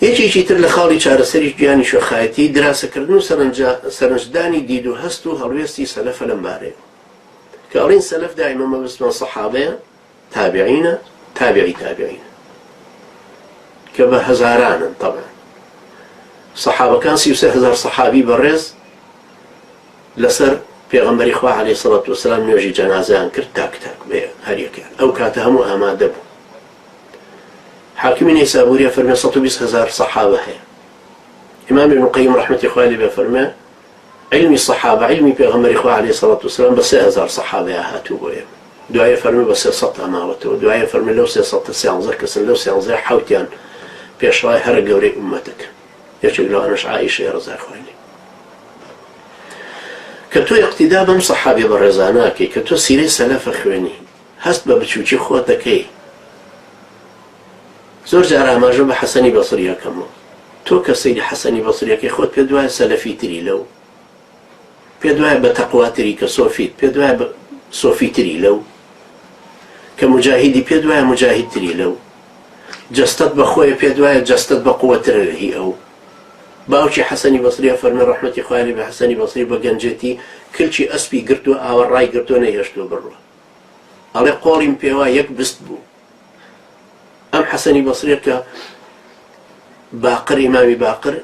یەکێکی تر لە خاڵی چارەسەری گیانی شوێخایەتی دراسەکردن و سەرنجدانی دید و هەست و هەڵوێستی سەلەفە لەم بارەیە کە ئەڵێن سەلەف دائیمەن مەبەستمان سەحابەیە تابعینە تابعی تابعینە کە بە هەزارانن طبعا سەحابەکان 33,000 سەحابی بەڕێز لەسەر پێغەمبەری خوا عەلەیهی سەڵات وەسەلام نوێژی جەنازەیان کرد تاک بێ هەر یەکیان ئەو کاتە هەموو ئامادە بوو. حاکمی نەیسابووری فەرمێ 120,000 سەحابە هەیە. ئیمام ابن قەیم ڕەحمەتی خوای لێ بێ فەرمێ علمی سەحابە علمی پێغەمبەری خوا عەلەیهی سەڵات وەسەلام بە 3,000 سەحابەیە هاتوو بۆ ئێمە. دوایە فەرمێ بە 300 ئەماوەتەوە. دوایە فەرمێ لەو 313 کەسن لەو 13 حەوتیان پێشوای هەرە گەورەی ئومەتەکە. یەکێک لەوانەش عائیشەیە ڕەزای خوای لێ. کە تۆ اقتیدا بەم سەحابێ بەڕێزانە ئەکەی کە تۆ سیرەی سەلەفە خوێنی هەست بە بچووکی خۆت دەکەی. زۆر جار ئاماژە بە حەسەنی بەسری ئەکەمەوە. تۆ کە سەیری حەسەنی بەسری ئەکەی خۆت پێت وایە سەلەفی تری لەو، پێت وایە بە تەقواتری کە سۆفیت، پێت وایە بە سۆفی تری لەو، کە مجاهیدی پێت وایە مجاهید تری لەو، جەستەت بە خۆیە پێت وایە جەستەت بە قووەترە لە هی ئەو. باوکی حەسەنی بەسریە فەرمێ ڕەحمەتی خوای لێ بێ حەسەنی بەسری بە گەنجێتی کلچی ئەسپی گرت و ئاوەڕای گرتۆ نەهێشتۆ بڕوە. ئەڵێ قۆڵیم پێوا یەک بست بوو. ئەم حەسەنی بەسریە کە باقر ئیمامی باقر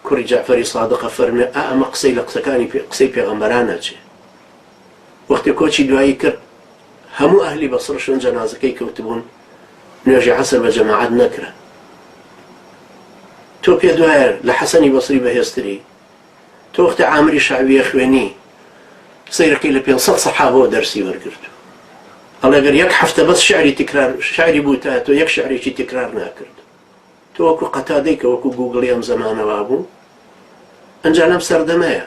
کوڕی جەعفەری سادقە فەرمێ ئەمە قسەی لە قسەی پێغەمبەرانە چێ. وەختی کۆچی دوایی کرد هەموو ئەهلی بەسڕشن جەنازەکەی کەوتبوون نوێژی عەسر بە جەماعەت نەکرا. تۆ پێ دوایە لە حەسەنی بەسری بەهێزتری تۆ وەختی عامری شەعبیە خوێنی سەیرەکەی لە 500 سەحابەوە دەرسی وەرگرتو. هەڵێ ئەگەر یەک هەفتە بەس شعری بوو تا تۆ یەک شعرێکی تکرار ناکرد. تۆ وەکو قەتادەی کە وەکو گوگڵی ئەم زەمانەوە بوو ئەنجا لەم سەردەمەیە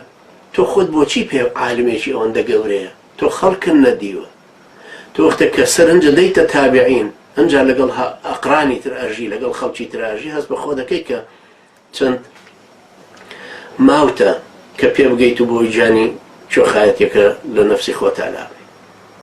تۆ خۆت بۆچی پێ عالمێکی ئەوەندە گەورەیە؟ تۆ خەڵکن نەدیوە. تۆ وەختە کە سەرنجە دەیتە تابعین ئەنجا لەگەڵ ئەقرانی تر ئەژی لەگەڵ خەڵکی تر ئەژی هەست بە خۆ دەکەی کە چەند ماوتە کە پێ بگەیت و بۆی جانی چۆخایەتێکە لە نەفسی خۆتالا.